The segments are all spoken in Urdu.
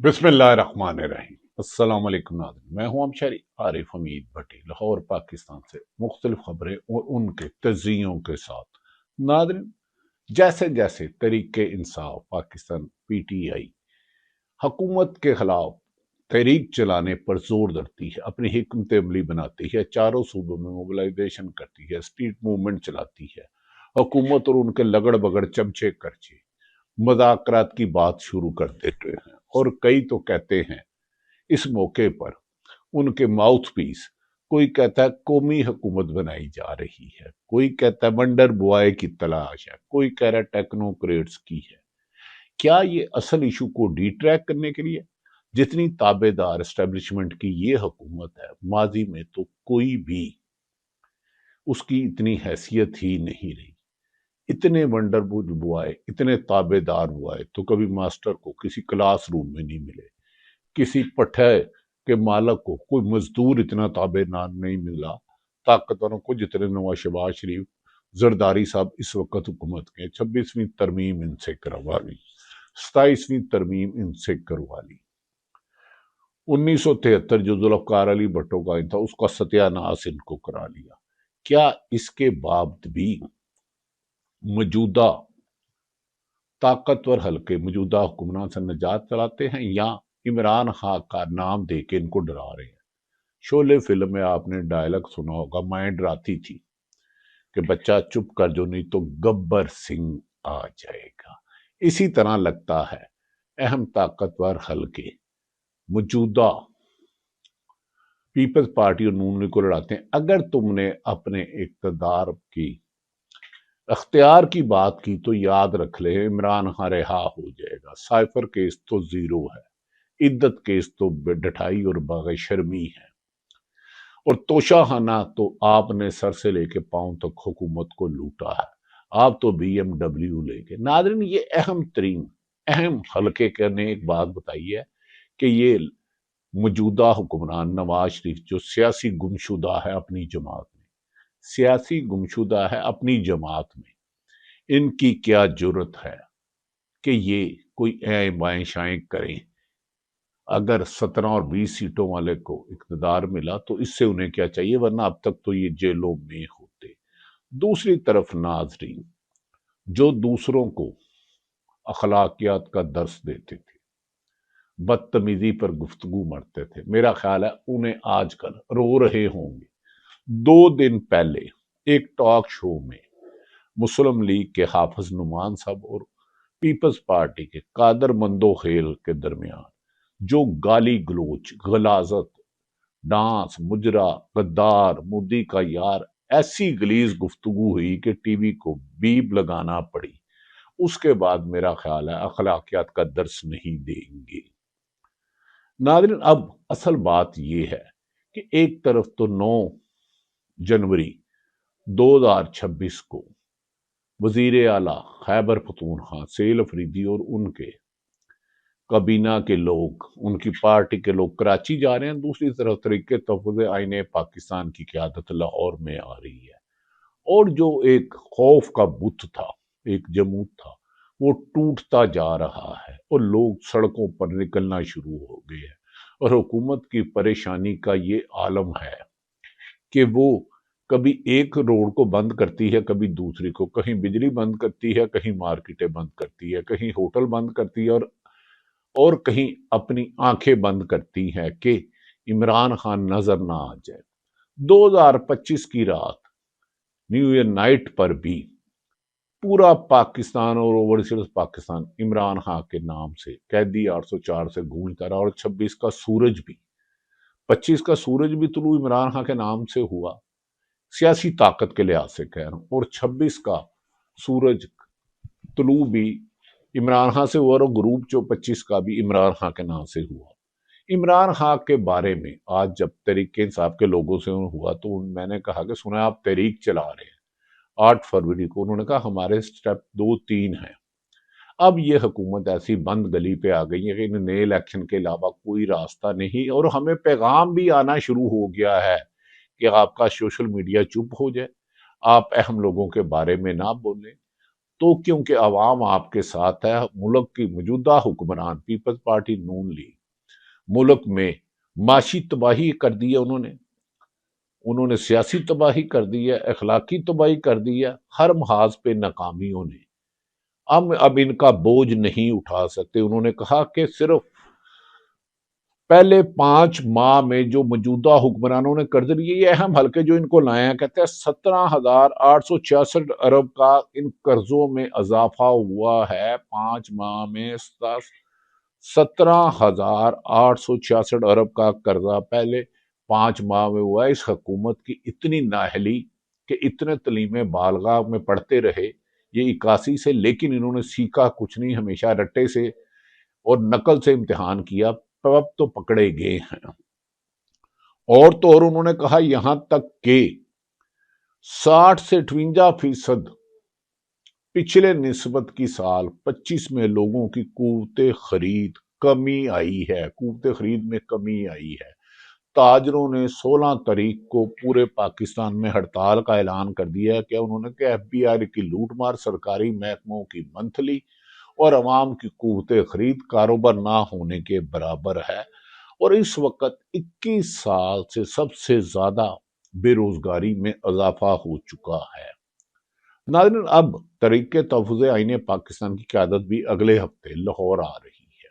بسم اللہ الرحمن الرحیم۔ السلام علیکم ناظرین، میں ہوں امشری عارف حمید بھٹی، لاہور پاکستان سے مختلف خبریں اور ان کے تجزیوں کے ساتھ۔ ناظرین، جیسے جیسے تحریک انصاف پاکستان PTI حکومت کے خلاف تحریک چلانے پر زور دھرتی ہے، اپنی حکمت عملی بناتی ہے، چاروں صوبوں میں موبلائزیشن کرتی ہے، اسٹریٹ موومنٹ چلاتی ہے، حکومت اور ان کے لگڑ بگڑ چمچے کرچے مذاکرات کی بات شروع کر دیتے ہیں، اور کئی تو کہتے ہیں اس موقع پر ان کے ماؤتھ پیس، کوئی کہتا ہے قومی حکومت بنائی جا رہی ہے، کوئی کہتا ہے ونڈر بوائے کی تلاش ہے، کوئی کہہ رہا ہے ٹیکنوکریٹس کی ہے۔ کیا یہ اصل ایشو کو ڈی ٹریک کرنے کے لیے؟ جتنی تابع دار اسٹیبلشمنٹ کی یہ حکومت ہے، ماضی میں تو کوئی بھی اس کی اتنی حیثیت ہی نہیں رہی۔ اتنے ونڈر بوائے، اتنے تابع دار بوائے تو کبھی ماسٹر کو کسی کلاس روم میں نہیں ملے، کسی پٹھے کے مالک کو کوئی مزدور اتنا تابع دار نہیں ملا طاقتوروں کو جتنے نواز شہباز شریف زرداری صاحب اس وقت حکومت کے 26ویں ترمیم ان سے کروا لی، 27ویں ترمیم ان سے کروا لی۔ 1973 جو ذوالفقار علی بھٹو کا تھا، اس کا ستیہ ناش ان کو کرا لیا۔ کیا اس کے بعد بھی موجودہ طاقتور حلقے موجودہ حکمران سے نجات چلاتے ہیں، یا عمران خان کا نام دے کے ان کو ڈرا رہے ہیں؟ شعلے فلم میں آپ نے ڈائلاگ سنا ہوگا، مائیں ڈراتی تھی کہ بچہ چپ کر جو نہیں تو گبر سنگھ آ جائے گا۔ اسی طرح لگتا ہے اہم طاقتور حلقے موجودہ پیپلز پارٹی اور نون لیگ کو لڑاتے ہیں۔ اگر تم نے اپنے اقتدار کی اختیار کی بات کی تو یاد رکھ لے عمران خان رہا ہو جائے گا، سائفر کیس تو زیرو ہے، عدت کیس تو ڈٹھائی اور باغ شرمی ہے، اور توشہ خانہ تو آپ نے سر سے لے کے پاؤں تک حکومت کو لوٹا ہے، آپ تو BMW لے کے۔ ناظرین، یہ اہم حلقے نے ایک بات بتائی ہے کہ یہ موجودہ حکمران نواز شریف جو سیاسی گمشدہ ہے اپنی جماعت میں، ان کی کیا جرت ہے کہ یہ کوئی اییں بائیں شائیں کریں؟ اگر 17 اور 20 سیٹوں والے کو اقتدار ملا تو اس سے انہیں کیا چاہیے، ورنہ اب تک تو یہ جیلوں میں ہوتے۔ دوسری طرف ناظرین، جو دوسروں کو اخلاقیات کا درس دیتے تھے، بدتمیزی پر گفتگو مرتے تھے، میرا خیال ہے انہیں آج کل رو رہے ہوں گے۔ 2 دن پہلے ایک ٹاک شو میں مسلم لیگ کے حافظ نعمان صاحب اور پیپلز پارٹی کے قادر مندوخیل کے درمیان جو گالی گلوچ، غلاظت، ڈانس، مجرا، غدار، مودی کا یار، ایسی گلیز گفتگو ہوئی کہ ٹی وی کو بیپ لگانا پڑی۔ اس کے بعد میرا خیال ہے اخلاقیات کا درس نہیں دیں گے۔ ناظرین، اب اصل بات یہ ہے کہ ایک طرف تو 9 جنوری 2026 کو وزیر اعلیٰ خیبر پختونخوا سیل افریدی اور ان کے کابینہ کے لوگ، ان کی پارٹی کے لوگ کراچی جا رہے ہیں، دوسری طرف تحریک تحفظ آئین پاکستان کی قیادت لاہور میں آ رہی ہے، اور جو ایک خوف کا بت تھا، ایک جمود تھا، وہ ٹوٹتا جا رہا ہے، اور لوگ سڑکوں پر نکلنا شروع ہو گئے ہیں، اور حکومت کی پریشانی کا یہ عالم ہے کہ وہ کبھی ایک روڈ کو بند کرتی ہے، کبھی دوسری کو، کہیں بجلی بند کرتی ہے، کہیں مارکیٹیں بند کرتی ہے، کہیں ہوٹل بند کرتی ہے، اور کہیں اپنی آنکھیں بند کرتی ہے کہ عمران خان نظر نہ آ جائے۔ 2025 کی رات، نیو ایئر نائٹ پر بھی پورا پاکستان اور اوورسیز پاکستان عمران خان کے نام سے قیدی 804 سے گونجتا رہا، اور 26 کا سورج بھی 25 کا سورج بھی طلوع عمران خان کے نام سے ہوا، سیاسی طاقت کے لحاظ سے کہہ رہا ہوں، اور 26 کا سورج طلوع بھی عمران خان سے ہوا، اور غروب 25 کا بھی عمران خان کے نام سے ہوا۔ عمران خان کے بارے میں آج جب تحریک انصاف کے لوگوں سے ہوا تو میں نے کہا کہ سنا آپ تحریک چلا رہے ہیں 8 فروری کو، انہوں نے کہا ہمارے سٹیپ 2-3 ہیں۔ اب یہ حکومت ایسی بند گلی پہ آ گئی ہے کہ انہیں نئے الیکشن کے علاوہ کوئی راستہ نہیں، اور ہمیں پیغام بھی آنا شروع ہو گیا ہے کہ آپ کا سوشل میڈیا چپ ہو جائے، آپ اہم لوگوں کے بارے میں نہ بولیں۔ تو کیونکہ عوام آپ کے ساتھ ہے، ملک کی موجودہ حکمران پیپلز پارٹی نون لیگ ملک میں معاشی تباہی کر دی ہے، انہوں نے سیاسی تباہی کر دی ہے، اخلاقی تباہی کر دی ہے، ہر محاذ پہ ناکامیوں نے ہم اب ان کا بوجھ نہیں اٹھا سکتے۔ انہوں نے کہا کہ صرف پہلے 5 ماہ میں جو موجودہ حکمرانوں نے قرض لیے، یہ اہم حلقے جو ان کو لائے ہیں، کہتے ہیں 17,866 ارب کا ان قرضوں میں اضافہ ہوا ہے 5 ماہ میں۔ 17,866 ارب کا قرضہ پہلے 5 ماہ میں ہوا ہے۔ اس حکومت کی اتنی نااہلی کہ اتنے تعلیم بالغاہ میں پڑھتے رہے یہ 81 سے، لیکن انہوں نے سیکھا کچھ نہیں، ہمیشہ رٹے سے اور نقل سے امتحان کیا، اب تو پکڑے گئے ہیں۔ اور تو اور انہوں نے کہا یہاں تک کہ 60 سے 58% پچھلے نسبت کی سال 25 میں لوگوں کی قوت خرید کمی آئی ہے، قوت خرید میں کمی آئی ہے۔ تاجروں نے 16 تاریخ کو پورے پاکستان میں ہڑتال کا اعلان کر دیا ہے کہ انہوں نے کہ FBI کی لوٹ مار، سرکاری محکموں کی منتھلی اور عوام کی قوت خرید کاروبار نہ ہونے کے برابر ہے، اور اس وقت 21 سال سے سب سے زیادہ بے روزگاری میں اضافہ ہو چکا ہے۔ ناظرین، اب تحریک تحفظ آئین پاکستان کی قیادت بھی اگلے ہفتے لاہور آ رہی ہے۔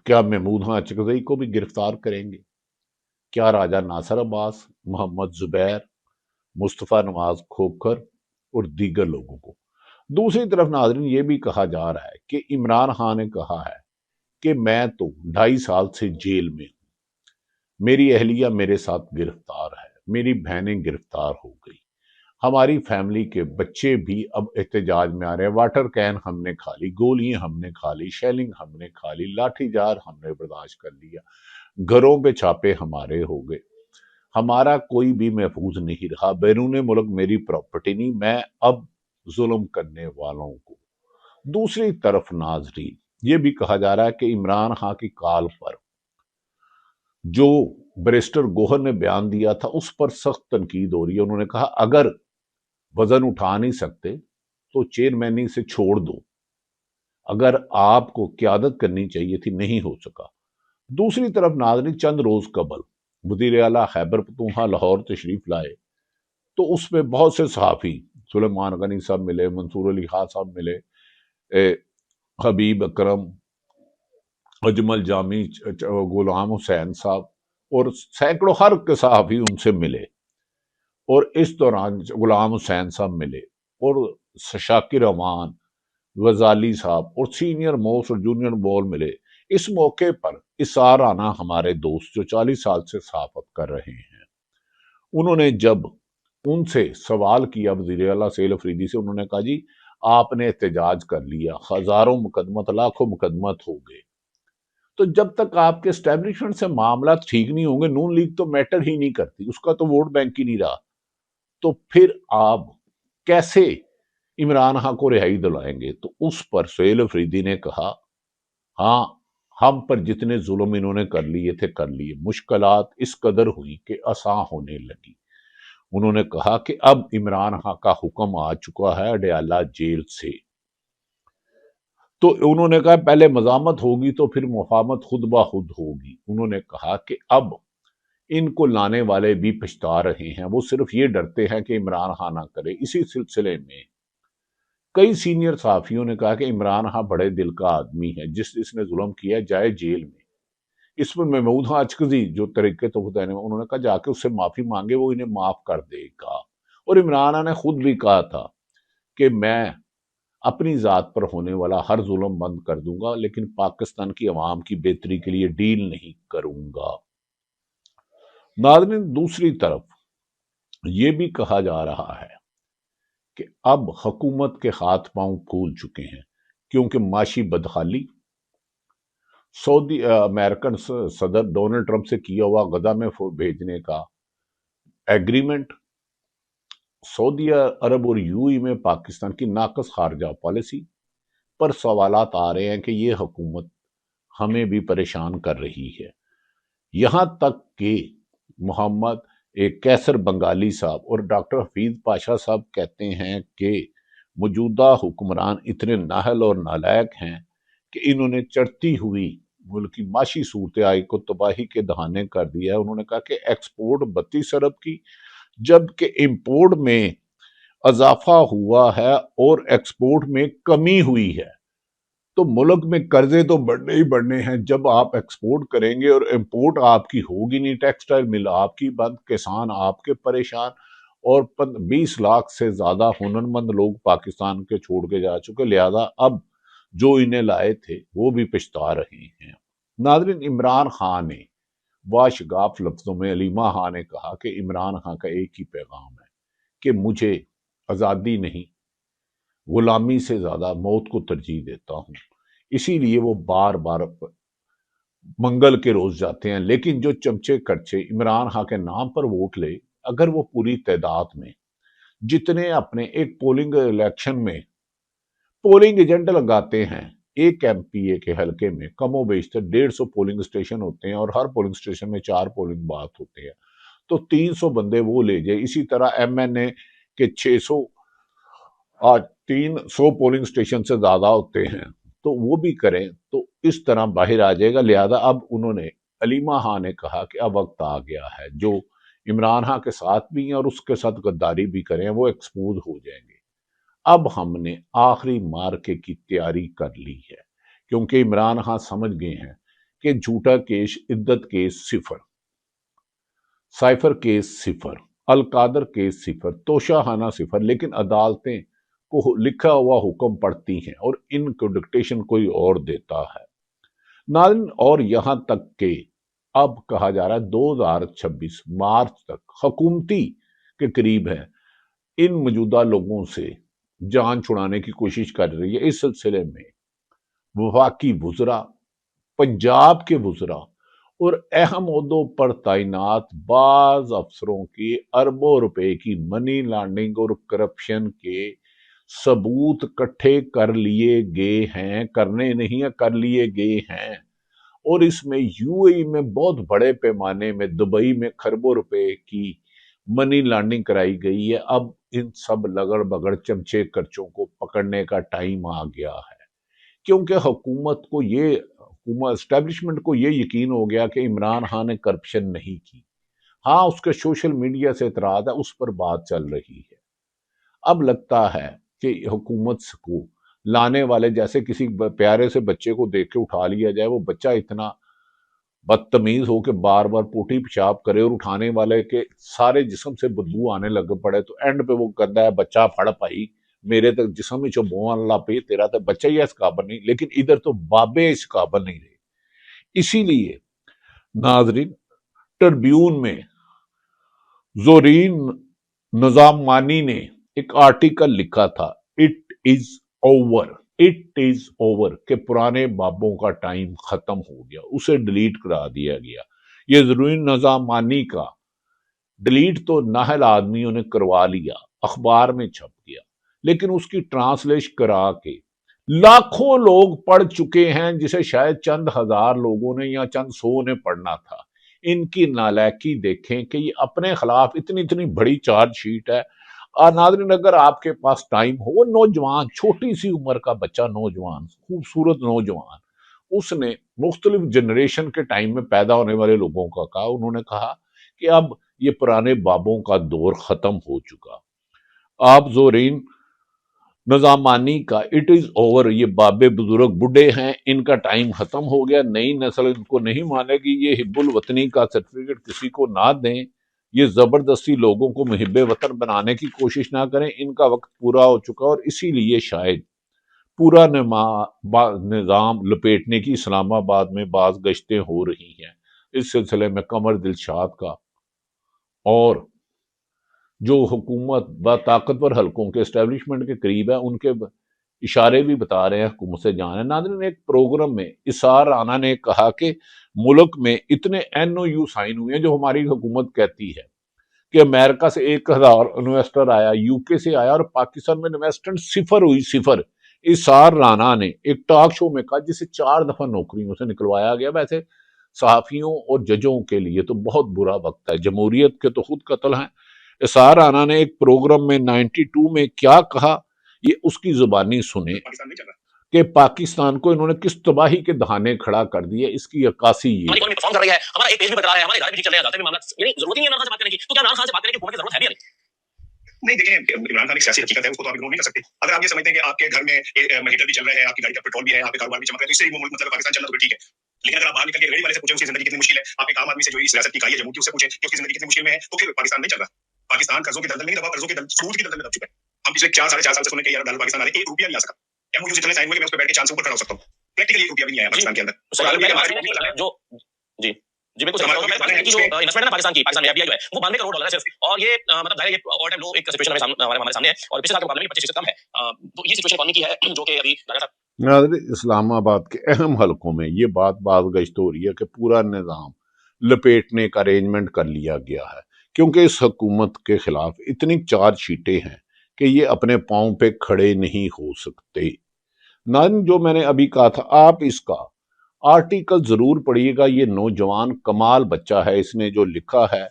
کیا محمود اچکزئی کو بھی گرفتار کریں گے؟ کیا راجہ ناصر عباس، محمد زبیر، مصطفیٰ نواز کھوکھر اور دیگر لوگوں کو؟ دوسری طرف ناظرین یہ بھی کہا جا رہا ہے کہ عمران خان نے کہا ہے کہ میں تو 2.5 سال سے جیل میں ہوں، میری اہلیہ میرے ساتھ گرفتار ہے، میری بہنیں گرفتار ہو گئی، ہماری فیملی کے بچے بھی اب احتجاج میں آ رہے ہیں، واٹر کین ہم نے کھا لی، گولیاں ہم نے کھا لی، شیلنگ ہم نے کھا لی، لاٹھی جار ہم نے برداشت کر لیا، گھروں پہ چھاپے ہمارے ہو گئے، ہمارا کوئی بھی محفوظ نہیں رہا، بیرون ملک میری پراپرٹی نہیں، میں اب ظلم کرنے والوں کو۔ دوسری طرف ناظرین یہ بھی کہا جا رہا ہے کہ عمران خان کی کال پر جو بیرسٹر گوہر نے بیان دیا تھا اس پر سخت تنقید ہو رہی ہے۔ انہوں نے کہا اگر وزن اٹھا نہیں سکتے تو چیئرمینی سے چھوڑ دو، اگر آپ کو قیادت کرنی چاہیے تھی نہیں ہو سکا۔ دوسری طرف ناظرین چند روز قبل وزیر اعلیٰ خیبر پختونخوا لاہور تشریف لائے تو اس میں بہت سے صحافی، سلیمان غنی صاحب ملے، منصور علی خان صاحب ملے، حبیب اکرم، اجمل جامی، غلام حسین صاحب اور سینکڑوں ہر کے صحافی ان سے ملے، اور اس دوران غلام حسین صاحب ملے اور شاکر امان، غزالی صاحب اور سینئر موسٹ اور جونیئر بول ملے۔ اس موقع پر اسار رانا ہمارے دوست جو 40 سال سے صحافت کر رہے ہیں، انہوں نے جب ان سے سوال کیا وزیر اعلیٰ سہیل افریدی سے، انہوں نے کہا جی آپ نے احتجاج کر لیا، ہزاروں مقدمات، لاکھوں مقدمات ہو گئے، تو جب تک آپ کے اسٹیبلشمنٹ سے معاملات ٹھیک نہیں ہوں گے، نون لیگ تو میٹر ہی نہیں کرتی، اس کا تو ووٹ بینک ہی نہیں رہا، تو پھر آپ کیسے عمران خان کو رہائی دلائیں گے؟ تو اس پر سہیل افریدی نے کہا ہاں ہم پر جتنے ظلم انہوں نے کر لیے تھے کر لیے، مشکلات اس قدر ہوئی کہ آسان ہونے لگی۔ انہوں نے کہا کہ اب عمران خان کا حکم آ چکا ہے اڈیالہ جیل سے، تو انہوں نے کہا پہلے مزاحمت ہوگی تو پھر مفاہمت خود بخود ہوگی۔ انہوں نے کہا کہ اب ان کو لانے والے بھی پچھتا رہے ہیں، وہ صرف یہ ڈرتے ہیں کہ عمران خان نہ کرے۔ اسی سلسلے میں کئی سینئر صحافیوں نے کہا کہ عمران خان بڑے دل کا آدمی ہے، جس نے ظلم کیا جائے جیل میں۔ اس پر محمود اچکزئی جو تحریک تحفظ آئین، انہوں نے کہا جا کے اس سے معافی مانگے، وہ انہیں معاف کر دے گا۔ اور عمران خان نے خود بھی کہا تھا کہ میں اپنی ذات پر ہونے والا ہر ظلم بند کر دوں گا، لیکن پاکستان کی عوام کی بہتری کے لیے ڈیل نہیں کروں گا۔ ناظرین دوسری طرف یہ بھی کہا جا رہا ہے کہ اب حکومت کے ہاتھ پاؤں پھول چکے ہیں، کیونکہ معاشی بدحالی، سعودی امریکن صدر ڈونلڈ ٹرمپ سے کیا ہوا غزہ میں بھیجنے کا ایگریمنٹ، سعودی عرب اور UAE میں پاکستان کی ناقص خارجہ پالیسی پر سوالات آ رہے ہیں کہ یہ حکومت ہمیں بھی پریشان کر رہی ہے۔ یہاں تک کہ محمد قیصر بنگالی صاحب اور ڈاکٹر حفیظ پاشا صاحب کہتے ہیں کہ موجودہ حکمران اتنے نااہل اور نالائق ہیں کہ انہوں نے چڑھتی ہوئی ملک کی معاشی صورتحال کو تباہی کے دہانے کر دیا ہے۔ انہوں نے کہا کہ ایکسپورٹ 32 ارب کی، جبکہ امپورٹ میں اضافہ ہوا ہے اور ایکسپورٹ میں کمی ہوئی ہے۔ تو ملک میں قرضے تو بڑھنے ہی بڑھنے ہیں۔ جب آپ ایکسپورٹ کریں گے اور امپورٹ آپ کی ہوگی نہیں، ٹیکسٹائل مل آپ کی بند، کسان آپ کے پریشان، اور 20 لاکھ سے زیادہ ہنرمند لوگ پاکستان کے چھوڑ کے جا چکے، لہذا اب جو انہیں لائے تھے وہ بھی پچھتا رہے ہیں۔ ناظرین، عمران خان نے واشگاف لفظوں میں علیمہ خان نے کہا کہ عمران خان کا ایک ہی پیغام ہے کہ مجھے آزادی نہیں، غلامی سے زیادہ موت کو ترجیح دیتا ہوں۔ اسی لیے وہ بار بار منگل کے روز جاتے ہیں، لیکن جو چمچے کچے عمران خان کے نام پر ووٹ لے، اگر وہ پوری تعداد میں جتنے اپنے ایک پولنگ الیکشن میں پولنگ ایجنٹ لگاتے ہیں، ایک ایم پی اے کے حلقے میں کم و بیشتر 150 پولنگ اسٹیشن ہوتے ہیں اور ہر پولنگ اسٹیشن میں 4 پولنگ بات ہوتے ہیں، تو 300 بندے وہ لے جائے۔ اسی طرح ایم این اے کے 600 آج 300 پولنگ اسٹیشن سے زیادہ ہوتے ہیں، تو وہ بھی کریں تو اس طرح باہر آ جائے گا۔ لہذا اب انہوں نے علیمہ خان نے کہا کہ اب وقت آ گیا ہے، جو عمران خان کے ساتھ بھی ہیں اور اس کے ساتھ غداری بھی کریں وہ ایکسپوز ہو جائیں گے۔ اب ہم نے آخری مارکے کی تیاری کر لی ہے، کیونکہ عمران خان سمجھ گئے ہیں کہ جھوٹا کیس، عدت کیس 0، سائفر کیس 0، القادر کیس 0، توشہ خانہ 0، لیکن عدالتیں کو لکھا ہوا حکم پڑھتی ہیں اور ان کو ڈکٹیشن کوئی اور دیتا ہے۔ ناظرین، اور یہاں تک کہ اب کہا جا رہا ہے 2026 مارچ تک حکومتی کے قریب ہے، ان موجودہ لوگوں سے جان چھڑانے کی کوشش کر رہی ہے۔ اس سلسلے میں وفاقی وزراء، پنجاب کے وزراء اور اہم عہدوں پر تعینات بعض افسروں کی اربوں روپے کی منی لانڈرنگ اور کرپشن کے ثبوت کٹھے کر لیے گئے ہیں، کرنے نہیں ہیں، کر لیے گئے ہیں، اور اس میں یو اے ای میں بہت بڑے پیمانے میں، دبئی میں کھربوں روپے کی منی لانڈرنگ کرائی گئی ہے۔ اب ان سب لگڑ بگڑ چمچے کرچوں کو پکڑنے کا ٹائم آ گیا ہے، کیونکہ حکومت اسٹیبلشمنٹ کو یہ یقین ہو گیا کہ عمران خان نے کرپشن نہیں کی۔ ہاں، اس کے سوشل میڈیا سے اعتراض ہے، اس پر بات چل رہی ہے۔ اب لگتا ہے کہ حکومت کو لانے والے جیسے کسی پیارے سے بچے کو دیکھ کے اٹھا لیا جائے، وہ بچہ اتنا بدتمیز ہو کہ بار بار پوٹی پیشاب کرے اور اٹھانے والے کے سارے جسم سے بدبو آنے لگ پڑے، تو اینڈ پہ وہ کہتا ہے بچہ پھڑ پائی میرے تک جسم ہی چبو اللہ پہ، تیرا تو بچہ ہی اس قابل نہیں، لیکن ادھر تو بابے اس قابل نہیں رہے۔ اسی لیے ناظرین، ٹربیون میں زورین نظامانی نے ایک آرٹیکل لکھا تھا، it is over, it is over, کہ پرانے بابوں کا ٹائم ختم ہو گیا، اسے ڈیلیٹ کرا دیا گیا۔ یہ زورین نظامانی کا ڈیلیٹ تو نااہل آدمیوں نے کروا لیا، اخبار میں چھپ گیا، لیکن اس کی ٹرانسلیشن کرا کے لاکھوں لوگ پڑھ چکے ہیں، جسے شاید چند ہزار لوگوں نے یا چند سو نے پڑھنا تھا۔ ان کی نالائکی دیکھیں کہ یہ اپنے خلاف اتنی بڑی چارج شیٹ ہے۔ اور ناظرین، اگر آپ کے پاس ٹائم ہو، وہ نوجوان، چھوٹی سی عمر کا بچہ، نوجوان، خوبصورت نوجوان، اس نے مختلف جنریشن کے ٹائم میں پیدا ہونے والے لوگوں کا کہا، انہوں نے کہا کہ اب یہ پرانے بابوں کا دور ختم ہو چکا۔ آپ زورین نظامانی کا اٹ از اوور، یہ بابے بزرگ بڈھے ہیں، ان کا ٹائم ختم ہو گیا، نئی نسل ان کو نہیں مانے گی، یہ حب الوطنی کا سرٹیفکیٹ کسی کو نہ دیں، یہ زبردستی لوگوں کو محب وطن بنانے کی کوشش نہ کریں، ان کا وقت پورا ہو چکا۔ اور اسی لیے شاید پورا نظام لپیٹنے کی اسلام آباد میں بعض گشتیں ہو رہی ہیں۔ اس سلسلے میں قمر دلشاد کا اور جو حکومت با طاقتور حلقوں کے اسٹیبلشمنٹ کے قریب ہے، ان کے اشارے بھی بتا رہے ہیں حکومت سے جانا ہے۔ ناظرین، ایک پروگرام میں اسار رانا نے کہا کہ ملک میں اتنے این او یو سائن ہوئے ہیں، جو ہماری حکومت کہتی ہے کہ امریکہ سے 1000 انویسٹر آیا، یو کے سے آیا، اور پاکستان میں انویسٹمنٹ 0 ہوئی، 0۔ اسار رانا نے ایک ٹاک شو میں کہا، جسے 4 دفعہ نوکریوں سے نکلوایا گیا۔ ویسے صحافیوں اور ججوں کے لیے تو بہت برا وقت ہے، جمہوریت کے تو خود قتل ہیں۔ اسار رانا نے ایک پروگرام میں 92 میں کیا کہا، یہ اس کی زبانی سنیں کہ پاکستان کو انہوں نے کس تباہی کے دہانے کھڑا کر دیا. اس کی عکاسی یہ ہماری اکانومی پرفارم کر رہی ہے، ہمارا ایک پیج بھی بدلا ہے، ہمارے ادارے بھی ٹھیک چل رہے ہیں، جاتے بھی معاملات، یعنی ضرورت ہی نہیں ہے عمران خان سے بات کرنے کی. تو کیا عمران خان سے بات کرنے کی حکومت کی ضرورت ہے بھی یا نہیں؟ نہیں دیکھیں، عمران خان ایک سیاسی حقیقت ہے، اس کو تو آپ اگنور نہیں کر سکتے. اگر آپ یہ سمجھتے ہیں کہ آپ کے گھر میں ہیٹر بھی چل رہے ہیں، آپ کی گاڑی کا پیٹرول بھی ہے، آپ کے کاروبار بھی چمک رہے ہیں، تو اس سے ہی وہ ملک مطلب پاکستان چلنا تو ٹھیک ہے. لیکن اگر آپ باہر نکل کے ریڑھی والے سے پوچھیں اس کی زندگی کتنی مشکل ہے، آپ ایک عام آدمی سے جو اس ریاست کی اکائی ہے جموں کی، اس سے پوچھیں کہ اس کی زندگی کتنی مشکل میں ہے، تو پھر پاکستان نہیں چل رہا. پاکستان قرضوں کی دلدل نہیں دبا، قرضوں کے سود کی دلدل میں دب چکا ہے. ہم پچھلے 4 ساڑھے 4 سال سے سنیں کہ یار ڈالر پاکستان آ رہے، 1 روپیہ نہیں آ سکا. ایم او یو جتنے سائن ہوئے کہ میں اس پہ بیٹھ کے چاند سے اوپر کھڑا ہو سکتا ہوں، پریکٹیکلی 1 روپیہ بھی نہیں آیا پاکستان کے اندر. جو جی جی بالکل انویسٹمنٹ ہے پاکستان کی، پاکستان میں FDI جو ہے وہ 92 کروڑ ڈالر ہے صرف، اور یہ مطلب ظاہر ہے یہ آل ٹائم لو ایک سچویشن ہمارے سامنے ہے، اور پچھلے سال کے مقابلے میں 25% کم ہے. تو یہ سچویشن اکانومی کی ہے جو کہ ابھی ناظرین، اسلام آباد کے اہم حلقوں میں یہ بات گشت ہو رہی ہے کہ پورا نظام لپیٹنے کا ارینجمنٹ کر لیا گیا ہے، کیونکہ اس حکومت کے خلاف اتنی چارج شیٹیں ہیں کہ یہ اپنے پاؤں پہ کھڑے نہیں ہو سکتے. ناظرین، جو میں نے ابھی کہا تھا، آپ اس کا آرٹیکل ضرور پڑھیے گا. یہ نوجوان کمال بچہ ہے، اس نے جو لکھا ہے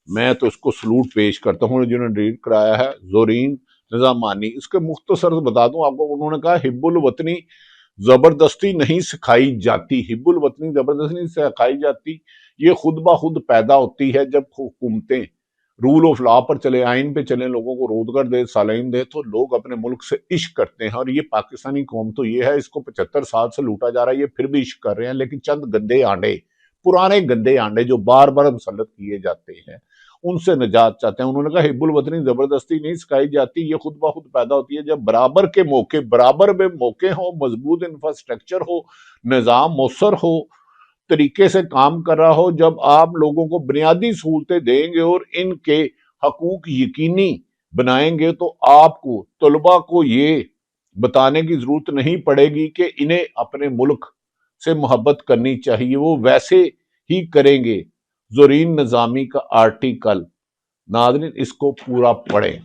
میں تو اس کو سلوٹ پیش کرتا ہوں. جنہوں نے ریڈ کرایا ہے زورین نظامانی. اس کے مختصر بتا دوں آپ کو، انہوں نے کہا حب الوطنی زبردستی نہیں سکھائی جاتی. حب الوطنی زبردستی نہیں سکھائی جاتی، یہ خود بخود پیدا ہوتی ہے جب حکومتیں رول آف لا پر چلے، آئین پہ چلیں، لوگوں کو روزگار دے، سالین دے، تو لوگ اپنے ملک سے عشق کرتے ہیں. اور یہ پاکستانی قوم تو یہ ہے، اس کو 75 سال سے لوٹا جا رہا ہے، یہ پھر بھی عشق کر رہے ہیں. لیکن چند گندے آنڈے، پرانے گندے آنڈے جو بار بار مسلط کیے جاتے ہیں، ان سے نجات چاہتے ہیں. انہوں نے کہا حب الوطنی زبردستی نہیں سکھائی جاتی، یہ خود بخود پیدا ہوتی ہے جب برابر کے موقع، برابر میں موقع ہو، مضبوط انفراسٹرکچر ہو، نظام مؤثر ہو، طریقے سے کام کر رہا ہو. جب آپ لوگوں کو بنیادی سہولتیں دیں گے اور ان کے حقوق یقینی بنائیں گے تو آپ کو، طلباء کو یہ بتانے کی ضرورت نہیں پڑے گی کہ انہیں اپنے ملک سے محبت کرنی چاہیے، وہ ویسے ہی کریں گے. زورین نظامی کا آرٹیکل، ناظرین اس کو پورا پڑھیں.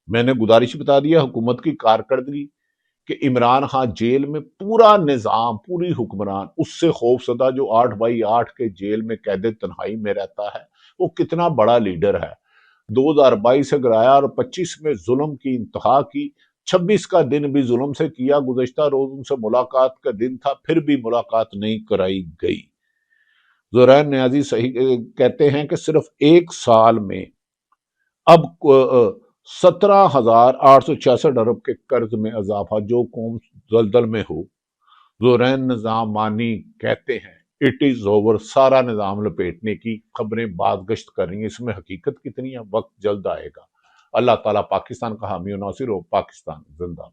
میں نے گزارش بتا دیا حکومت کی کارکردگی کہ عمران خان جیل میں پورا نظام، پوری حکمران اس سے خوف زدہ، جو 8/8 کے جیل میں قید تنہائی میں رہتا ہے، وہ کتنا بڑا لیڈر ہے. 2022 سے گرایا اور 25 میں ظلم کی انتہا کی، 26 کا دن بھی ظلم سے کیا. گزشتہ روز ان سے ملاقات کا دن تھا، پھر بھی ملاقات نہیں کرائی گئی. زورین نیازی صحیح کہتے ہیں کہ صرف 1 سال میں اب 17,866 ارب کے قرض میں اضافہ، جو قوم دلدل میں ہو. زورین نظامانی کہتے ہیں اٹ از اوور. سارا نظام لپیٹنے کی خبریں بازگشت کر رہی ہیں، اس میں حقیقت کتنی ہے وقت جلد آئے گا. اللہ تعالیٰ پاکستان کا حامی و ناصر ہو. پاکستان زندہ باد.